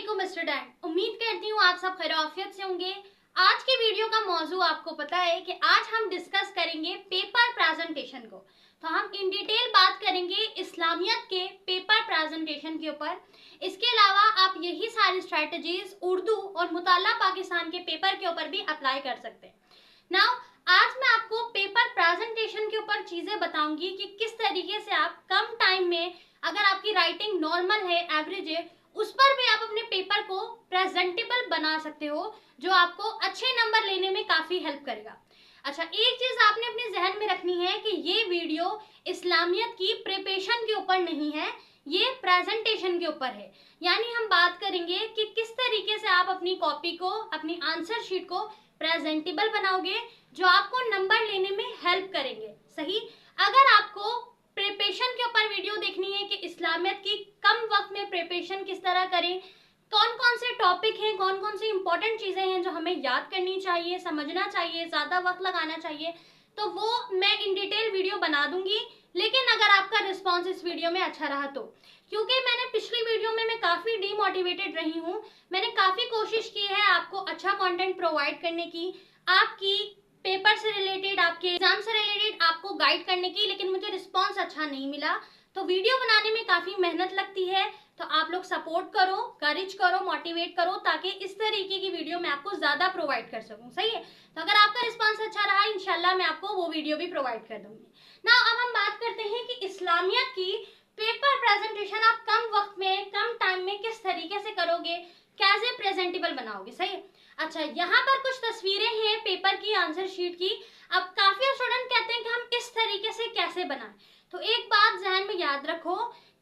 वालेकुम स्टूडेंट, उम्मीद करती हूँ आप सब खैरियत से होंगे। आज के वीडियो का मौजू आपको पता है कि आज हम डिस्कस करेंगे पेपर प्रेजेंटेशन को। तो हम इन डिटेल बात करेंगे इस्लामियत के पेपर प्रेजेंटेशन के ऊपर। इसके अलावा आप यही सारी स्ट्रेटजीज उर्दू और मुताल्ला पाकिस्तान के पेपर के ऊपर भी अप्लाई कर सकते हैं। नाउ आज मैं आपको पेपर प्रेजेंटेशन के ऊपर चीजें बताऊंगी कि किस तरीके से आप कम टाइम में, अगर आपकी राइटिंग नॉर्मल है, एवरेज है, उस पर भी आप अपने पेपर को प्रेजेंटेबल बना सकते हो, जो आपको अच्छे नंबर लेने में काफी हेल्प करेगा। अच्छा, एक चीज आपने अपने जहन में रखनी है कि ये वीडियो इस्लामियत की प्रिपरेशन के ऊपर नहीं है, ये प्रेजेंटेशन के ऊपर है। यानी हम बात करेंगे कि किस तरीके से आप अपनी कॉपी को, अपनी आंसर शीट को प्रेजेंटेबल बनाओगे, जो आपको नंबर लेने में हेल्प करेंगे। सही। अगर आपको प्रिपरेशन के ऊपर वीडियो देखनी है कि इस्लामियत की कम वक्त में प्रिपरेशन किस तरह करें, कौन कौन से टॉपिक हैं, कौन कौन सी इंपॉर्टेंट चीजें हैं जो हमें याद करनी चाहिए, समझना चाहिए, ज्यादा वक्त लगाना चाहिए, तो वो मैं इन डिटेल वीडियो बना दूंगी। लेकिन अगर आपका रिस्पॉन्स इस वीडियो में अच्छा रहा तो, क्योंकि मैंने पिछली वीडियो में मैं काफी डीमोटिवेटेड रही हूँ, मैंने काफी कोशिश की है आपको अच्छा कंटेंट प्रोवाइड करने की, आपकी पेपर से रिलेटेड, आपके एग्जाम से रिलेटेड आपको गाइड करने की, लेकिन मुझे रिस्पॉन्स अच्छा नहीं मिला। तो वीडियो बनाने में काफी मेहनत लगती है, तो आप लोग सपोर्ट करो, करेज करो, मोटिवेट करो, ताकि इस तरीके की वीडियो मैं आपको ज्यादा प्रोवाइड कर सकूं। सही है। तो अगर आपका रिस्पॉन्स अच्छा रहा, इंशाल्लाह मैं आपको वो वीडियो भी प्रोवाइड कर दूंगी ना। अब हम बात करते हैं कि इस्लामियत की पेपर प्रेजेंटेशन आप कम वक्त में, कम टाइम में किस तरीके से करोगे, कैसे प्रेजेंटेबल बनाओगे। सही है। अच्छा, यहाँ पर कुछ तस्वीरें हैं पेपर की, आंसर शीट की। अब काफी स्टूडेंट कहते हैं कि हम इस तरीके से कैसे बनाएं। तो एक बात जहन में याद रखो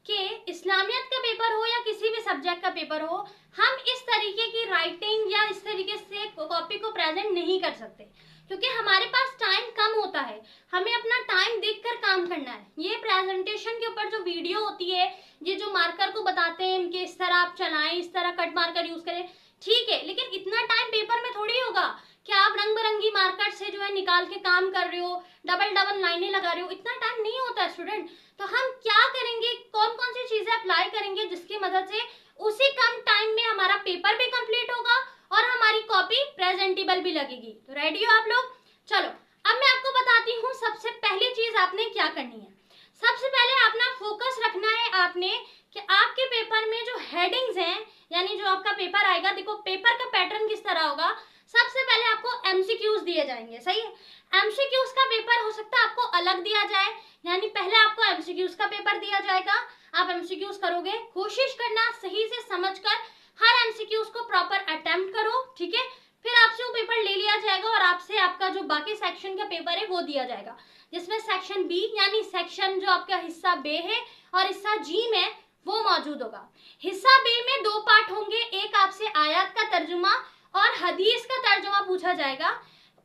कि इस्लामियत का पेपर हो या किसी भी सब्जेक्ट का पेपर हो, हम इस तरीके की राइटिंग या इस तरीके से कॉपी को प्रेजेंट नहीं कर सकते, क्योंकि हमारे पास टाइम कम होता है, हमें अपना टाइम देखकर काम करना है। ये प्रेजेंटेशन के ऊपर जो वीडियो होती है, ये जो मार्कर को बताते हैं कि इस तरह आप चलाएं, इस तरह कट मार्कर यूज करें, ठीक है, लेकिन इतना टाइम पेपर में थोड़ी होगा कि आप रंग बिरंगी मार्कर से जो है निकाल के काम कर रहे हो, डबल डबल लाइनें लगा रहे हो, इतना टाइम नहीं होता है स्टूडेंट। तो हम क्या करेंगे, कौन कौन सी चीजें अप्लाई करेंगे जिसकी मदद से उसी कम टाइम में हमारा पेपर भी कंप्लीट होगा और हमारी कॉपी प्रेजेंटेबल भी लगेगी। तो रेडी हो आप लोग? चलो, अब मैं आपको बताती हूँ सबसे पहली चीज आपने क्या करनी है। सबसे पहले अपना फोकस रखना है आपने कि आपके पेपर में जो हेडिंग्स हैं, यानी जो आपका पेपर आएगा, देखो पेपर का पैटर्न किस तरह होगा। सबसे पहले आपको एमसीक्यूज दिए जाएंगे। सही है। एमसीक्यूज का पेपर हो सकता है आपको अलग दिया जाए, यानी पहले आपको एमसीक्यूज का पेपर दिया जाएगा, आप एमसीक्यूज करोगे, कोशिश करना सही से समझकर हर एमसीक्यूज को प्रॉपर अटेम्प्ट करो, ठीक है। फिर आपसे वो पेपर ले लिया जाएगा और आपसे आपका जो बाकी सेक्शन का पेपर है वो दिया जाएगा, जिसमें सेक्शन बी, यानी सेक्शन जो आपका हिस्सा बे है और हिस्सा जी में, वो मौजूद होगा। हिस्सा बे में दो पार्ट होंगे, एक आपसे आयत का तर्जुमा और हदीस का तर्जुमा पूछा जाएगा।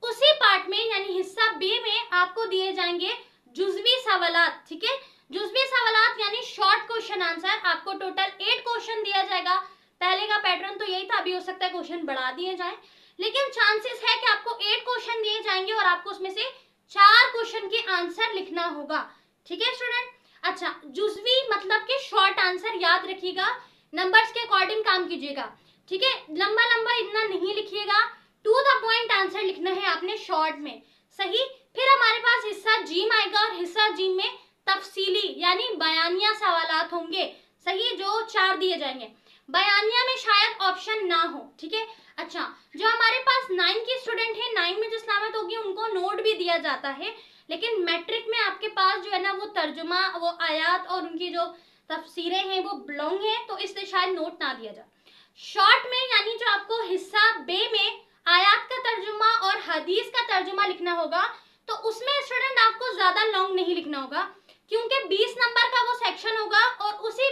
उसी पार्ट में, यानी हिस्सा बे में, आपको दिए जाएंगे जुज़वी सवालात, ठीक है। जुज़वी सवालात यानी शॉर्ट क्वेश्चन आंसर। आपको टोटल 8 क्वेश्चन दिया जाएगा। पहले का पैटर्न तो यही था, अभी हो सकता है क्वेश्चन बढ़ा दिए जाए, लेकिन चांसेस है कि आपको 8 क्वेश्चन दिए जाएंगे और आपको उसमें से 4 क्वेश्चन के आंसर लिखना होगा, ठीक है स्टूडेंट। अच्छा, जुज़वी मतलब कि शॉर्ट आंसर, याद रखिएगा, नंबर्स के अकॉर्डिंग काम कीजिएगा, ठीक है। लंबा लंबा इतना नहीं लिखिएगा, टू द पॉइंट आंसर लिखना है आपने शॉर्ट में। सही। फिर हमारे पास हिस्सा जीम आएगा और हिस्सा जीम में तफसीली यानी बयानिया सवालात होंगे। सही, जो 4 दिए जाएंगे। बयानिया में शायद ऑप्शन ना हो, ठीक है। अच्छा, जो हमारे पास 9 की स्टूडेंट है, 9 में जो इस्लामियत होगी उनको नोट भी दिया जाता है, लेकिन मैट्रिक में आपके पास जो है ना वो तर्जुमा, वो आयात और उनकी जो तफसीरें हैं वो बिलोंग है, तो इसलिए शायद नोट ना दिया जाए। शॉर्ट में, यानी जो आपको हिस्सा बे में आयात का तर्जुमा और हदीस का तर्जुमा लिखना होगा, तो उसमें स्टूडेंट आपको ज्यादा लॉन्ग नहीं लिखना होगा, क्योंकि 20 नंबर का वो सेक्शन होगा और उसी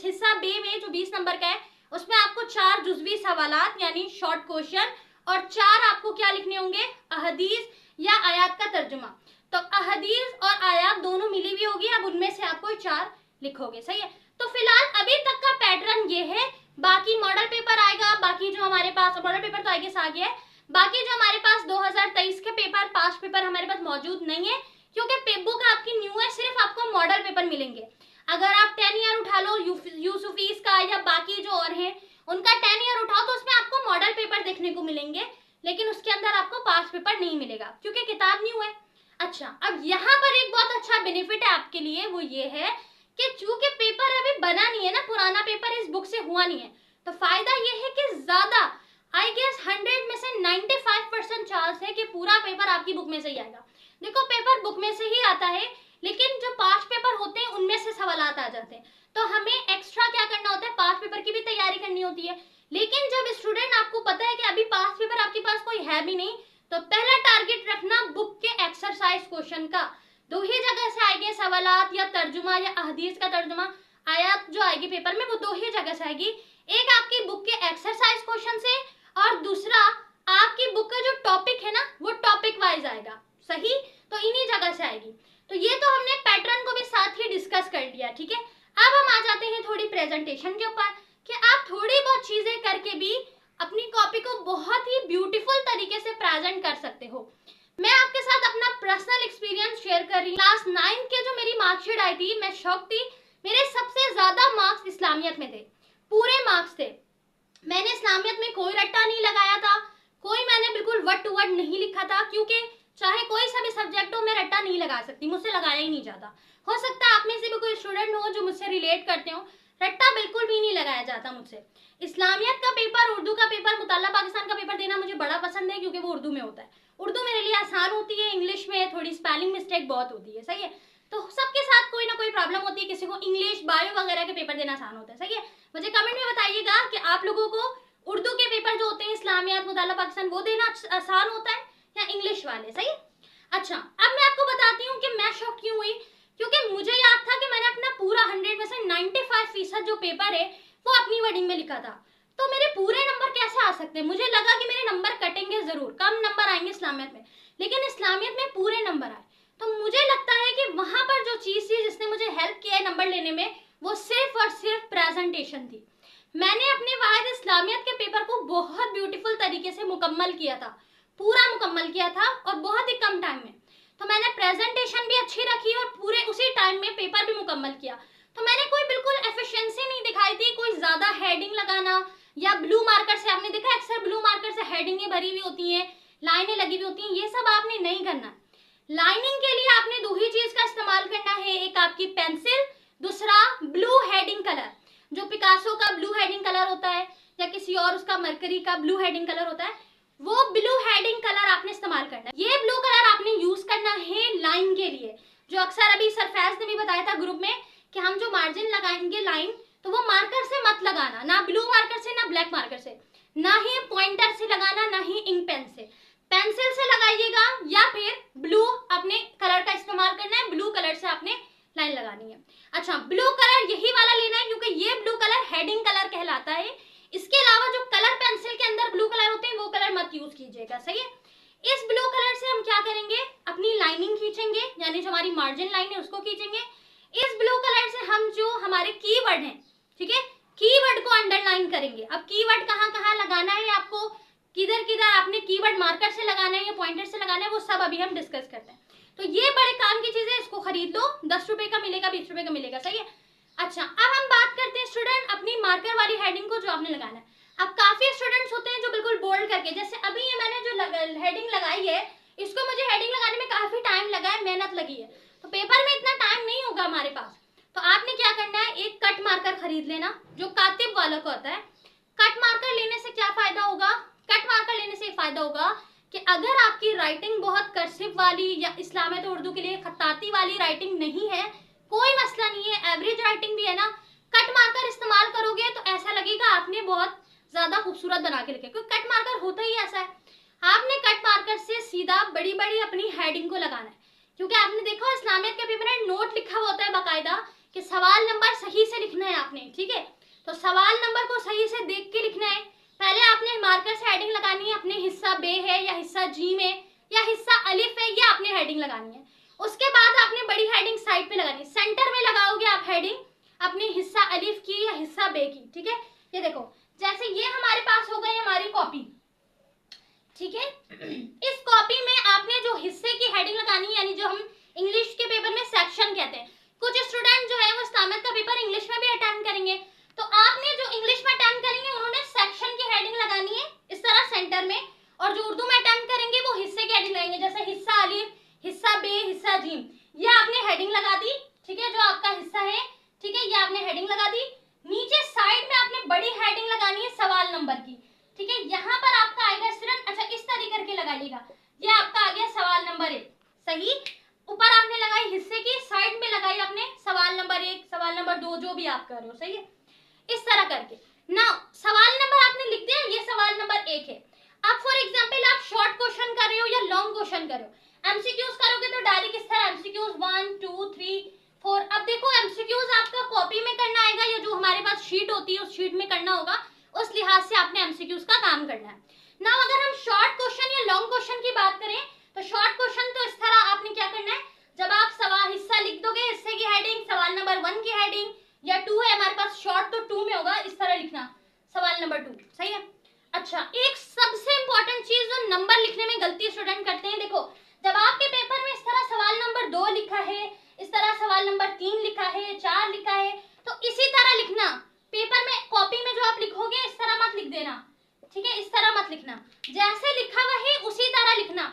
हिस्सा बे में जो 20 नंबर का है उसमें आपको 4 जुज़वी सवालात यानी शॉर्ट क्वेश्चन और 4 आपको क्या लिखने होंगे, अहदीस या आयात का तर्जुमा। तो अहदीस और आयात दोनों मिली हुई होगी, अब उनमें से आपको 4 लिखोगे। सही है। तो फिलहाल अभी तक का पैटर्न ये है। बाकी मॉडल पेपर आएगा, बाकी जो हमारे पास मॉडल पेपर तो आगे से आ गया है, बाकी जो हमारे पास 2023 के पेपर, पास्ट पेपर हमारे पास मौजूद नहीं है, क्योंकि बुक आपकी न्यू है, सिर्फ आपको मॉडल पेपर मिलेंगे। अगर आप 10 ईयर उठा लो यूसुफीस का या बाकी जो और हैं, उनका 10 देखने को मिलेंगे, लेकिन उसके अंदर आपको पास्ट पेपर नहीं मिलेगा क्योंकि किताब न्यू है। अच्छा, अब यहाँ पर एक बहुत अच्छा बेनिफिट है आपके लिए, वो ये है कि चूंकि पेपर अभी बना नहीं है ना, पुराना पेपर इस बुक से हुआ नहीं है, तो फायदा ये है कि ज्यादा आई गेस 100 में से 95% चांस है कि पूरा पेपर आपकी बुक में से ही आएगा। देखो पेपर बुक में से ही आता है, लेकिन जो पास्ट पेपर होते हैं उनमें से सवालात आ जाते हैं, तो हमें एक्स्ट्रा क्या करना होता है, पास्ट पेपर की भी तैयारी करनी होती है। लेकिन जब स्टूडेंट आपको पता है कि अभी पास्ट पेपर आपके पास कोई है भी नहीं, तो पहला टारगेट रखना बुक के एक्सरसाइज क्वेश्चन का। दो ही जगह से आएंगे सवालात, या तर्जुमा या अहदीस का तर्जुमा, आयत जो आएगी पेपर में वो दो ही जगह से आएगी, एक आपकी बुक के एक्सरसाइज क्वेश्चन से और दूसरा आपकी बुक का जो टॉपिक है ना वो टॉपिक वाइज आएगा। सही, तो इन्हीं जगह से आएगी। तो ये तो हमने पैटर्न को भी साथ ही डिस्कस कर लिया, ठीक है। अब हम आ जाते हैं थोड़ी प्रेजेंटेशन के ऊपर कि आप थोड़ी बहुत चीजें करके भी अपनी कॉपी को बहुत ही ब्यूटीफुल तरीके से प्रेजेंट कर सकते हो। मैं आपके साथ अपना पर्सनल एक्सपीरियंस शेयर कर रही हूँ। क्लास 9 के जो मेरी मार्कशीट आई थी, मैं शॉक थी। मेरे सबसे ज्यादा मार्क्स इस्लामियत में थे, पूरे मार्क्स थे। मैंने इस्लामियत में कोई रट्टा नहीं लगाया था, कोई मैंने बिल्कुल वर्ड टू वर्ड नहीं लिखा था, क्योंकि चाहे कोई सा भी सब्जेक्ट हो मैं रट्टा नहीं लगा सकती, मुझसे लगाया ही नहीं जाता। हो सकता है आप में से भी कोई स्टूडेंट हो जो मुझसे रिलेट करते हो, रट्टा बिल्कुल भी नहीं लगाया जाता मुझसे। इस्लामियत का पेपर, उर्दू का पेपर, मुताल्ला पाकिस्तान का पेपर देना मुझे बड़ा पसंद है, क्योंकि वो उर्दू में होता है। उर्दू मेरे लिए आसान होती है, इंग्लिश में थोड़ी स्पेलिंग मिस्टेक बहुत होती है, सही है। तो सबके साथ कोई ना कोई प्रॉब्लम होती है, किसी को इंग्लिश, बायो वगैरह के पेपर देना आसान होता है, सही है। मुझे कमेंट में बताइएगा कि आप लोगों को उर्दू के पेपर जो होते हैं इस्लामियात, मुताल्ला पाकिस्तान, वो देना आसान होता है या इंग्लिश वाले, सही। अच्छा, अब मैं आपको बताती हूँ कि मैं शॉक क्यों हुई, क्योंकि मुझे याद था कि मैंने अपना पूरा 100 में से 95% जो पेपर है वो अपनी वर्डिंग में लिखा था, तो मेरे पूरे नंबर कैसे आ सकते हैं। मुझे लगा कि मेरे नंबर कटेंगे जरूर, कम नंबर आएंगे इस्लामियत में, लेकिन इस्लामियत में पूरे नंबर आए। तो मुझे लगता है कि वहां पर जो चीज थी जिसने मुझे हेल्प किया है नंबर लेने में, वो सिर्फ और सिर्फ प्रेजेंटेशन थी। मैंने अपने वाहिद इस्लामियत के पेपर को बहुत ब्यूटीफुल तरीके से मुकम्मल किया था, पूरा मुकम्मल किया था, और बहुत ही कम टाइम में। तो मैंने प्रेजेंटेशन भी अच्छी रखी और पूरे उसी टाइम में पेपर भी मुकम्मल किया। तो मैंने कोई बिल्कुल एफिशिएंसी नहीं दिखाई थी, कोई ज्यादा हेडिंग लगाना या ब्लू मार्कर से, आपने देखा अक्सर ब्लू मार्कर से हेडिंगें भरी हुई होती हैं, लाइनें लगी हुई होती हैं, ये सब आपने नहीं करना। लाइनिंग के लिए आपने दो ही चीज का इस्तेमाल करना है, एक आपकी पेंसिल, दूसरा ब्लू हेडिंग कलर। जो पिकासो का ब्लू हेडिंग कलर होता है या किसी और उसका मरकरी का ब्लू हेडिंग कलर होता है, वो ब्लू हेडिंग कलर आपने इस्तेमाल करना है। ये ब्लू कलर आपने यूज करना है लाइन के लिए, जो अक्सर अभी सरफैज ने भी बताया था ग्रुप में कि हम जो मार्जिन लगाएंगे लाइन, तो वो मार्कर से मत लगाना, ना ब्लू मार्कर से, ना ब्लैक मार्कर से, ना ही पॉइंटर से लगाना, ना ही इंक पेन से। पेंसिल से लगाइएगा या फिर ब्लू अपने कलर का इस्तेमाल करना है, ब्लू कलर से आपने लाइन लगानी है। अच्छा, ब्लू कलर यही वाला लेना है, क्योंकि ये ब्लू कलर हेडिंग कलर कहलाता है। इसके अलावा जो कलर पेंसिल के अंदर ब्लू कलर होते हैं वो कलर मत यूज कीजिएगा, सही है। इस ब्लू कलर से हम क्या करेंगे, अपनी लाइनिंग खींचेंगे, यानी जो हमारी मार्जिन लाइन है उसको खींचेंगे। इस ब्लू कलर से हम जो हमारे कीवर्ड हैं, ठीक है, कीवर्ड को अंडरलाइन करेंगे। अब कीवर्ड कहाँ कहाँ लगाना है आपको, किधर किधर आपने कीवर्ड मार्कर से लगाना है या पॉइंटर से लगाना है, वो सब अभी हम डिस्कस करते हैं। तो ये बड़े काम की चीज है, इसको खरीद लो, 10 रुपए का मिलेगा, 20 रुपए का मिलेगा, सही है। अच्छा, अब हम बात करते हैं स्टूडेंट अपनी मार्कर वाली हेडिंग को जो आपने लगाना है। अब काफी स्टूडेंट्स होते हैं जो बिल्कुल बोल्ड करके, जैसे अभी ये मैंने जो हेडिंग लगाई है, इसको मुझे हेडिंग लगाने में काफी टाइम लगा है, मेहनत लगी है, तो पेपर में इतना टाइम नहीं होगा हमारे पास। तो आपने क्या करना है, एक कट मार्कर खरीद लेना जो कातिब वालों का होता है। कट मार्कर लेने से क्या फायदा होगा, कट मार्कर लेने से फायदा होगा कि अगर आपकी राइटिंग बहुत कर्सिव वाली या इस्लामियत और उर्दू के लिए खत्ताती वाली राइटिंग नहीं है, कोई मसला नहीं है, एवरेज राइटिंग भी है ना, कट मार्कर इस्तेमाल करोगे तो ऐसा लगेगा आपने बहुत ज्यादा खूबसूरत बना के लिखे, क्योंकि कट मार्कर होता ही ऐसा है। आपने कट मार्कर से सीधा बड़ी बड़ी अपनी हेडिंग को लगाना है, क्योंकि आपने देखा इस्लामियत के पेपर में नोट लिखा होता है बाकायदा कि सवाल नंबर सही से लिखना है आपने, ठीक है। तो सवाल नंबर को सही से देख के लिखना है। पहले आपने मार्कर से हेडिंग लगानी है, अपने हिस्सा बे है या हिस्सा जी में या हिस्सा अलिफ है, ये आपने हेडिंग लगानी है। उसके बाद आपने बड़ी हेडिंग साइड पे लगानी है, सेंटर में लगाओगे आप हेडिंग अपने हिस्सा अलिफ की या हिस्सा बे की, ठीक है। ये देखो, जैसे ये हमारे पास हो गई हमारी कॉपी, ठीक है। इस कॉपी में आपने जो हिस्से की हेडिंग लगानी है, यानी जो हम इंग्लिश के पेपर में सेक्शन कहते हैं, कुछ स्टूडेंट जो है वो इस्लामियत का पेपर इंग्लिश में भी अटेम्प्ट करेंगे, तो आपने जो इंग्लिश में अटेम्प्ट करेंगे उन्होंने सेक्शन की हेडिंग लगानी है इस तरह सेंटर हेडिंग लगानी है सवाल नंबर की, ठीक है। यहाँ पर आपका आएगा स्टूडेंट, अच्छा इस तरीके करके लगाइएगा, ये आपका आ गया सवाल नंबर 1, सही। ऊपर आपने लगाई हिस्से की, साइड में लगाई आपने सवाल नंबर 1, सवाल नंबर 2, जो भी आप कर रहे हो, सही है। इस तरह करके ना सवाल नंबर आपने लिख दिया, ये सवाल नंबर 1 है। अब फॉर एग्जांपल आप शॉर्ट क्वेश्चन कर रहे हो या लॉन्ग क्वेश्चन कर रहे हो, एमसीक्यूज करोगे तो डायरेक्ट इस तरह एमसीक्यूज 1 2 3 4। अब देखो एमसीक्यूज आपका कॉपी में करना आएगा या जो हमारे पास शीट होती है उस शीट में करना होगा, उस लिहाज से आपने एमसीक्यूज का काम करना है ना। अगर हम शॉर्ट क्वेश्चन या लॉन्ग क्वेश्चन की बात करें तो शॉर्ट क्वेश्चन तो इस तरह आपने क्या करना है, जब आप सवाल हिस्सा लिख दोगे, हिस्से की हेडिंग सवाल नंबर 1 की हेडिंग या 2 है हमारे पास शॉर्ट तो 2 में होगा, इस तरह लिखना सवाल नंबर 2, सही है। अच्छा एक सबसे इंपॉर्टेंट चीज जो नंबर लिखने में गलती स्टूडेंट करते हैं, देखो जब आपके पेपर में इस तरह सवाल नंबर 2 लिखा है, इस तरह सवाल नंबर 3 लिखा है, 4 लिखा है, तो इसी तरह लिखना। पेपर में कॉपी में जो आप लिखोगे इस तरह मत लिख देना, ठीक है, इस तरह मत लिखना, जैसे लिखा हुआ है उसी तरह लिखना।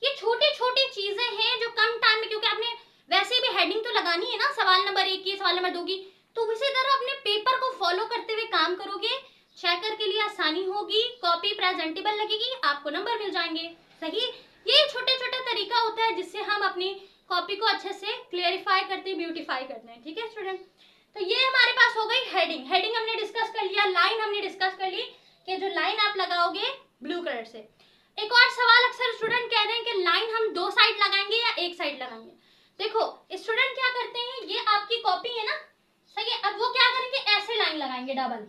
ये छोटी छोटी चीजें हैं जो कम टाइम में, क्योंकि आपने वैसे भी हेडिंग तो लगानी है ना सवाल नंबर 1 की, सवाल नंबर 2 की, तो इसी तरह अपने पेपर को फॉलो करते हुए काम करोगे, चेकर के लिए आसानी होगी, कॉपी प्रेजेंटेबल लगेगी, आपको नंबर मिल जाएंगे, सही। ये छोटे छोटे तरीका होता है जिससे हम अपनी कॉपी को अच्छे से क्लियरिफाई करते हैं, ब्यूटीफाई करते हैं, ठीक है स्टूडेंट। तो ये हमारे पास हो गई हेडिंग, हेडिंग हमने डिस्कस कर लिया, लाइन हमने डिस्कस कर ली कि जो लाइन आप लगाओगे ब्लू कलर से। एक और सवाल अक्सर स्टूडेंट कह रहे हैं कि लाइन हम 2 साइड लगाएंगे या 1 साइड लगाएंगे। देखो स्टूडेंट क्या करते हैं, ये आपकी कॉपी है ना, सही है, अब वो क्या करेंगे ऐसे लाइन लगाएंगे डबल,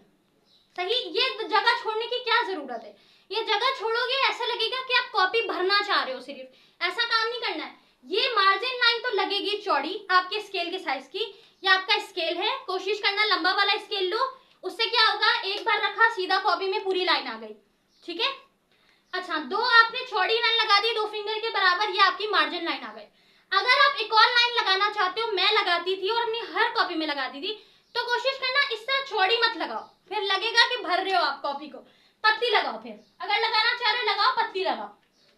सही। ये जगह छोड़ने की क्या जरूरत है, ये जगह छोड़ोगे ऐसा लगेगा कि आप कॉपी भरना चाह रहे हो, सिर्फ ऐसा काम नहीं करना है। ये मार्जिन लाइन तो लगेगी चौड़ी आपके स्केल के साइज की, ये आपका स्केल है, कोशिश करना लंबा वाला स्केल लो, उससे क्या होगा एक बार रखा सीधा कॉपी में पूरी लाइन आ गई, ठीक है। अच्छा 2 आपने चौड़ी लाइन लगा दी 2 फिंगर के बराबर, ये आपकी मार्जिन लाइन आ गई। अगर आप एक और लाइन लगाना चाहते हो, मैं लगाती थी और अपनी हर कॉपी में लगाती थी, तो कोशिश करना इस तरह चौड़ी मत लगाओ, फिर लगेगा कि भर रहे हो आप कॉपी को, पतली लगाओ। फिर अगर लगाना चाह रहे हो लगाओ, पतली लगाओ,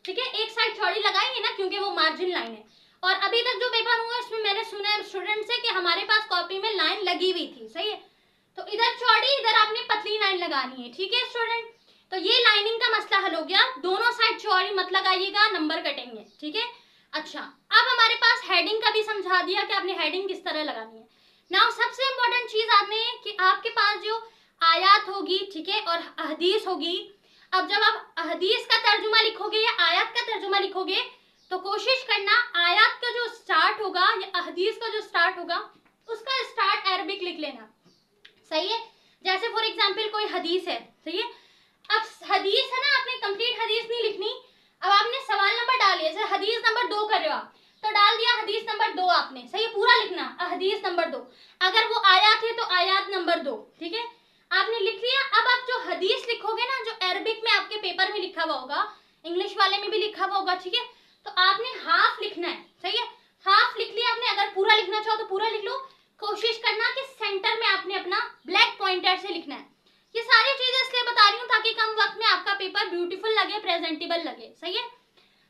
ठीक है। एक साइड चौड़ी लगाएंगे ना क्योंकि वो मार्जिन लाइन है। और अभी तक जो पेपर हुआ इसमें मैंने सुना है स्टूडेंट से कि हमारे पास कॉपी में लाइन लगी हुई थी, सही है, तो इधर चौड़ी इधर आपने पतली लाइन लगानी है, ठीक है स्टूडेंट। तो ये लाइनिंग का मसला हल हो गया, दोनों साइड चौड़ी मत लगाइएगा, नंबर कटेंगे, ठीक है। अच्छा अब हमारे पास हेडिंग का भी समझा दिया कि आपने हेडिंग किस तरह लगानी है। नाउ सबसे इंपॉर्टेंट चीज आने है कि आपके पास जो आयत होगी, ठीक है, और हदीस होगी। अब जब आप हदीस का तर्जुमा लिखोगे या आयत का तर्जुमा लिखोगे तो कोशिश करना आयत का जो स्टार्ट होगा या हदीस का जो स्टार्ट होगा उसका स्टार्ट अरबिक लिख लेना, सही है। जैसे फॉर एग्जांपल कोई हदीस है, सही है, अब हदीस है ना, आपने कंप्लीट हदीस नहीं लिखनी, अब आपने सवाल नंबर डाल लिया, जैसे हदीस नंबर 2 कर रहे हो आप, तो डाल दिया हदीस नंबर 2 आपने, सही है, पूरा लिखना हदीस नंबर 2। अगर वो आयत है तो आयत नंबर 2, ठीक है, आपने लिख लिया। अब आप जो हदीस लिखोगे ना, जो अरबिक में आपके पेपर में लिखा हुआ होगा, इंग्लिश वाले में भी लिखा हुआ होगा, ठीक है, तो आपने हाफ लिखना है, सही है, हाफ लिख लिया आपने। अगर पूरा लिखना चाहो तो पूरा लिख लो, कोशिश करना कि सेंटर में आपने अपना ब्लैक पॉइंटर से लिखना है। ये सारी चीजें इसलिए बता रही हूँ ताकि कम वक्त में आपका पेपर ब्यूटीफुल लगे, प्रेजेंटेबल लगे, सही है।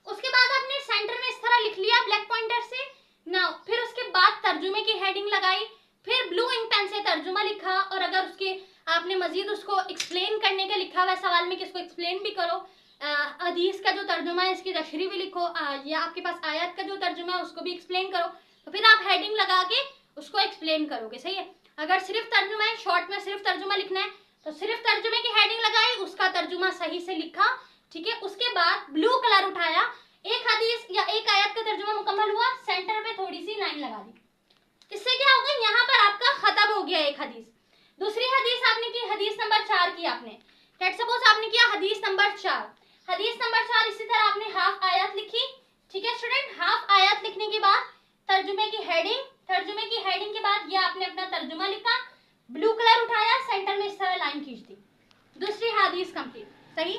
उसके बाद आपने सेंटर में इस तरह लिख लिया ब्लैक पॉइंटर से ना, फिर उसके बाद तर्जुमे की हेडिंग लगाई, फिर ब्लू इंक पेन से तर्जुमा लिखा, और अगर उसके आपने मजीद उसको एक्सप्लेन करने का लिखा हुआ है सवाल में कि इसको एक्सप्लेन भी करो, हदीस का जो तर्जुमा है इसकी तशरीह भी लिखो, या आपके पास आयत का जो तर्जुमा है उसको भी एक्सप्लेन करो, तो फिर आप हेडिंग लगा के उसको एक्सप्लेन करोगे, सही है। अगर सिर्फ तर्जुमा है, शॉर्ट में सिर्फ तर्जुमा लिखना है, तो सिर्फ तर्जुमे की हेडिंग लगाई, उसका तर्जुमा सही से लिखा, ठीक है। उसके बाद ब्लू कलर उठाया, एक हदीस या एक आयत का तर्जुमा मुकम्मल हुआ, सेंटर पे थोड़ी सी लाइन लगा दी, इससे क्या होगा यहाँ पर आपका खत्म हो गया एक हदीस। दूसरी हदीस आपने की हदीस नंबर 4 की आपने, लेट्स सपोज आपने किया हदीस नंबर 4, हदीस नंबर 4 इसी तरह आपने हाफ आयत लिखी, ठीक है स्टूडेंट। हाफ आयत लिखने के बाद तर्जुमे की हेडिंग, तर्जुमे की हेडिंग के बाद ये आपने अपना तर्जुमा लिखा, ब्लू कलर उठाया, सेंटर में इस तरह लाइन खींच दी, दूसरी हदीस कंप्लीट, सही।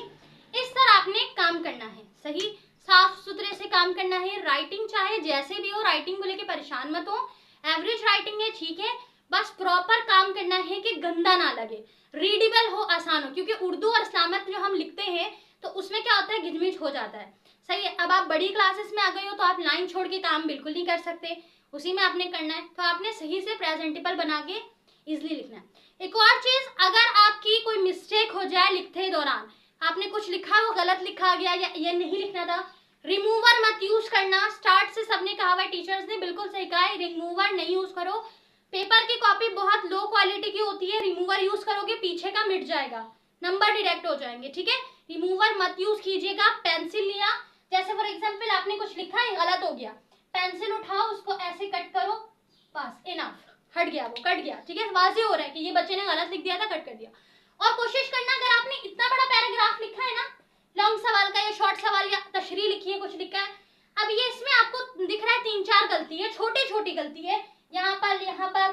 इस तरह आपने काम करना है, सही, साफ सुथरे से काम करना है। राइटिंग चाहे जैसे भी हो, राइटिंग को लेके परेशान मत हो, एवरेज राइटिंग है, ठीक है, बस प्रॉपर काम करना है कि गंदा ना लगे, रीडेबल हो, आसान हो, क्योंकि उर्दू और इस्लामिक जो हम लिखते हैं तो उसमें क्या होता है घिचमिच हो जाता है, सही है। अब आप बड़ी क्लासेस में आ गए हो तो आप लाइन छोड़ के काम बिल्कुल नहीं कर सकते, उसी में आपने करना है, तो आपने सही से प्रेजेंटेबल बना के इजिली लिखना है। एक और चीज, अगर आपकी कोई मिस्टेक हो जाए लिखते दौरान, आपने कुछ लिखा वो गलत लिखा गया या ये नहीं लिखना था, रिमूवर मत यूज करना। स्टार्ट से सबने कहा हुआ, टीचर्स ने बिल्कुल सही कहा है, रिमूवर नहीं यूज करो। पेपर की कॉपी बहुत लो क्वालिटी की होती है, रिमूवर यूज करोगे पीछे का मिट जाएगा, नंबर डिडक्ट हो जाएंगे, ठीक है। रिमूवर मत यूज कीजिएगा। पेंसिल लिया, जैसे फॉर एग्जांपल आपने कुछ लिखा है गलत हो गया, पेंसिल उठाओ, उसको ऐसे कट करो, बस इनफ, हट गया, वो कट गया, ठीक है। वाज़ेह हो रहा है कि ये बच्चे ने गलत लिख दिया था, कट कर दिया। और कोशिश करना, अगर आपने इतना बड़ा पैराग्राफ लिखा है ना, लॉन्ग सवाल का या शॉर्ट सवाल या तशरीह लिखी है, कुछ लिखा है, अब ये इसमें आपको दिख रहा है 3-4 गलती है, छोटी छोटी गलती है, यहाँ पर,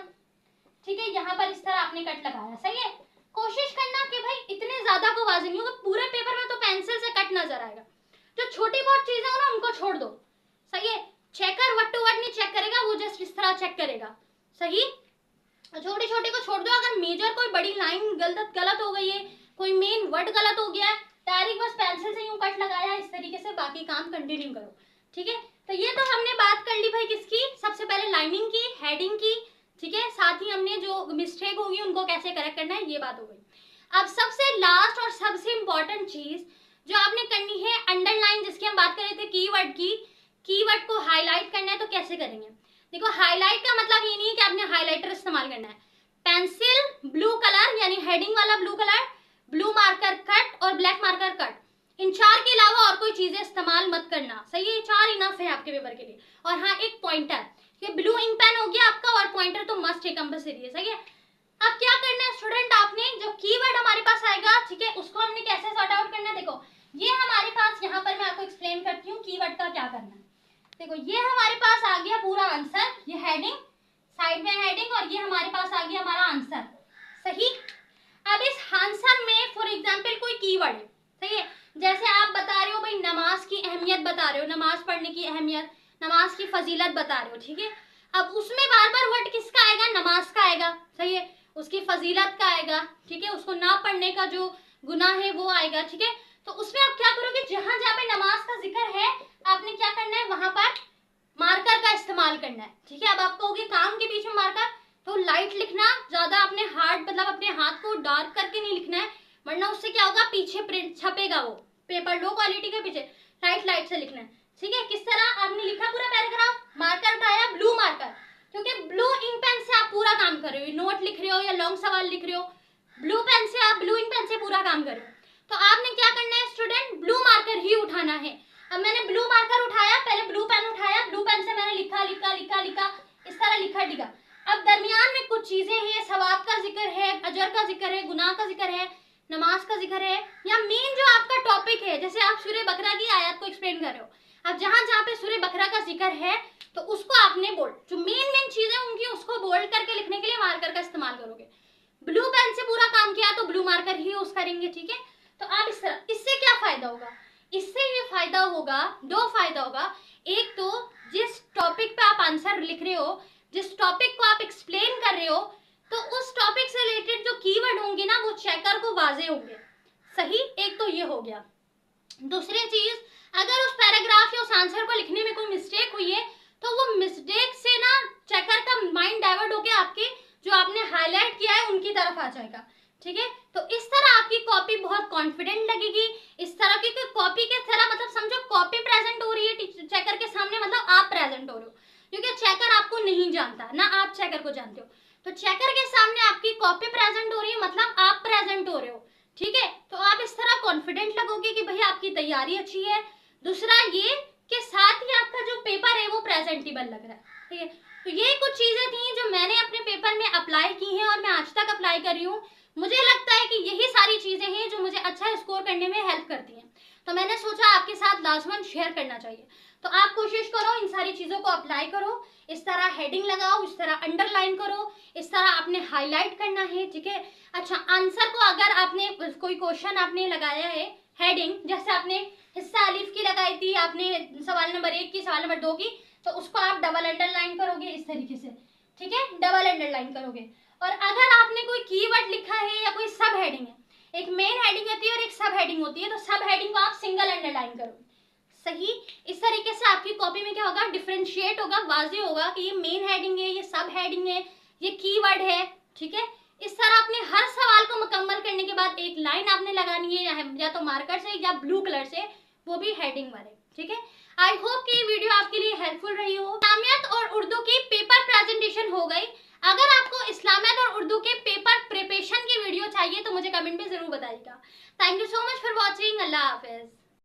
ठीक है, यहाँ पर इस तरह आपने कट लगाया, सही है। कोशिश करना कि भाई इतने ज्यादा को वाज़ेह नहीं होगा, पूरे पेपर में तो पेंसिल से कट नजर आएगा। जो छोटी बहुत चीजें हो ना उनको छोड़ दो, सही है। चेकर वर्ड टू वर्ड नहीं चेक करेगा, वो जस्ट इस तरह चेक करेगा, सही। छोटी छोटी को छोड़ दो। अगर मेजर कोई बड़ी लाइन गलत हो गई है, कोई मेन वर्ड गलत हो गया है, डायरेक्ट बस पेंसिल से यूं कट लगाया, इस तरीके से बाकी काम कंटिन्यू करो, ठीक है। तो ये तो हमने बात कर ली भाई किसकी, सबसे पहले लाइनिंग की, हेडिंग की, ठीक है। साथ ही हमने जो मिस्टेक होगी उनको कैसे करेक्ट करना है ये बात हो गई। अब सबसे लास्ट और सबसे इंपॉर्टेंट चीज जो आपने करनी है, अंडरलाइन, जिसकी हम बात कर रहे थे कीवर्ड की, कीवर्ड को हाईलाइट करना है तो कैसे करेंगे। देखो, हाईलाइट का मतलब ये नहीं है कि आपने हाईलाइटर इस्तेमाल करना है। पेंसिल ब्लू कलर यानी हेडिंग वाला blue colour, blue marker cut और ब्लैक मार्कर कट, इन 4 के अलावा और कोई चीजें इस्तेमाल मत करना, सही है। 4 इनफ है आपके पेपर के लिए। और हाँ, एक पॉइंटर, ये ब्लू इंक पेन हो गया आपका, और पॉइंटर तो मस्ट है, कंपल्सरी है, सही है। अब क्या करना है स्टूडेंट, आपने जो कीवर्ड हमारे पास आएगा, ठीक है, उसको हमने कैसे सॉर्ट आउट करना है। देखो, ये हमारे पास, यहाँ पर मैं आपको एक्सप्लेन करती हूँ कीवर्ड का क्या करना है। देखो, ये हमारे पास आ गया पूरा आंसर, ये हेडिंग, साइड में हेडिंग, और ये हमारे पास आ गया हमारा आंसर, सही। अब इस आंसर में फॉर एग्जांपल कोई कीवर्ड है, सही है। जैसे आप बता रहे हो भाई नमाज की अहमियत बता रहे हो, नमाज पढ़ने की अहमियत, नमाज की फजीलत बता रहे हो, ठीक है। अब उसमें बार बार वर्ड किसका आएगा, नमाज का आएगा, सही है। उसकी फजीलत का आएगा, ठीक है। उसको ना पढ़ने का जो गुनाह है वो आएगा, ठीक है। तो उसमें आप क्या करोगे, जहां जहां पे नमाज का जिक्र है, आपने क्या करना है, वहां पर मार्कर का इस्तेमाल करना है, ठीक है। अब आप कहोगे काम के बीच में मार्कर, तो लाइट लिखना, ज्यादा अपने हार्ड मतलब अपने हाथ को डार्क करके नहीं लिखना है, वरना उससे क्या होगा, पीछे प्रिंट छपेगा, वो पेपर लो क्वालिटी के पीछे, लाइट से लिखना है, ठीक है। किस तरह आपने लिखा पूरा पैराग्राफ, मार्कर उठाया, ब्लू मार्कर, क्योंकि ब्लू इंक पेन से आप पूरा काम कर रहे हो, नोट लिख रहे हो या लॉन्ग सवाल लिख रहे हो, ब्लू पेन से, आप ब्लू इंक पेन से पूरा काम कर रहे हो। तो आपने क्या करना है स्टूडेंट, ब्लू मार्कर ही उठाना है। अब मैंने ब्लू मार्कर उठाया, पहले ब्लू पेन उठाया, ब्लू पेन से मैंने लिखा, इस तरह लिखा। अब दरमियान में कुछ चीजें हैं, सवाब का जिक्र है, अजर का जिक्र है, गुनाह का जिक्र है, नमाज का जिक्र है, या मेन जो आपका टॉपिक है, जैसे आप सूरह बकरा की आयत को एक्सप्लेन कर रहे हो, अब जहां जहां पे सूरह बकरा का जिक्र है, तो उसको आपने बोल्ड, जो मेन चीजें उनकी, उसको बोल्ड करके लिखने के लिए मार्कर का इस्तेमाल करोगे। ब्लू पेन से पूरा काम किया तो ब्लू मार्कर ही यूज करेंगे, ठीक है। तो आप इस तरह, इससे क्या फायदा होगा, इससे ये फायदा होगा, 2 फायदा होगा। एक तो जिस टॉपिक पे आप आंसर लिख रहे हो, जिस टॉपिक को आप एक्सप्लेन कर रहे हो, तो उस टॉपिक से रिलेटेड जो कीवर्ड होंगे ना, वो चेकर को वाज़ेह होंगे, सही। एक तो ये हो गया। दूसरी चीज, अगर उस पैराग्राफ या उस आंसर को लिखने में कोई मिस्टेक हुई है, तो वो मिस्टेक से ना चेकर का माइंड डाइवर्ट होकर आपके जो आपने हाईलाइट किया है उनकी तरफ आ जाएगा, ठीक है। तो इस तरह आपकी कॉपी बहुत कॉन्फिडेंट लगेगी। इस तरह की कॉपी के तरह, मतलब समझो कॉपी प्रेजेंट हो रही है चेकर के सामने, मतलब आप प्रेजेंट हो रहे हो, क्योंकि चेकर आपको नहीं जानता ना, आप चेकर को जानते हो। तो चेकर के सामने आपकी कॉपी प्रेजेंट हो रही है, मतलब आप प्रेजेंट हो रहे हो, ठीक है। तो आप इस तरह कॉन्फिडेंट लगोगे कि भाई आपकी तैयारी अच्छी है। दूसरा ये कि साथ ही आपका जो पेपर है वो प्रेजेंटेबल लग रहा है, ठीक है। तो ये कुछ चीजें थी जो मैंने अपने पेपर में अप्लाई की हैं और मैं आज तक अप्लाई कर रही हूँ। मुझे लगता है कि यही सारी चीजें हैं जो मुझे अच्छा स्कोर करने में हेल्प करती हैं, तो मैंने सोचा आपके साथ लाजमन शेयर करना चाहिए। तो आप कोशिश करो इन सारी चीजों को अप्लाई करो, इस तरह हेडिंग लगाओ, इस तरह अंडरलाइन करो, इस तरह आपने हाईलाइट करना है, ठीक है। अच्छा, आंसर को अगर आपने कोई क्वेश्चन आपने लगाया है, हेडिंग जैसे आपने हिस्सा अलिफ की लगाई थी, आपने सवाल नंबर 1 की, सवाल नंबर 2 की, तो उसको आप डबल अंडरलाइन करोगे इस तरीके से, ठीक है, डबल अंडरलाइन करोगे। और अगर आपने कोई कीवर्ड लिखा है या कोई सब हेडिंग है, एक मेन हेडिंग होती है और एक सब हेडिंग होती है, तो सब हेडिंग को आप सिंगल अंडरलाइन करो, सही। इस तरीके से आपकी कॉपी में क्या होगा, डिफरेंशिएट होगा, वाज़ेह होगा कि ये मेन हेडिंग है, ये सब हेडिंग है, ये कीवर्ड है, ठीक है। इस तरह आपने हर सवाल को मुकम्मल करने के बाद एक लाइन आपने लगानी है, या तो मार्कर से या ब्लू कलर से, वो भी हेडिंग वाले, ठीक है। आई होप कि ये वीडियो आपके लिए हेल्पफुल रही हो। इस्लामियत और उर्दू की पेपर प्रेजेंटेशन हो गई। अगर आपको इस्लामियत और उर्दू के पेपर प्रिपरेशन की वीडियो चाहिए तो मुझे कमेंट में जरूर बताइएगा। Thank you so much for watching. Allah Hafiz.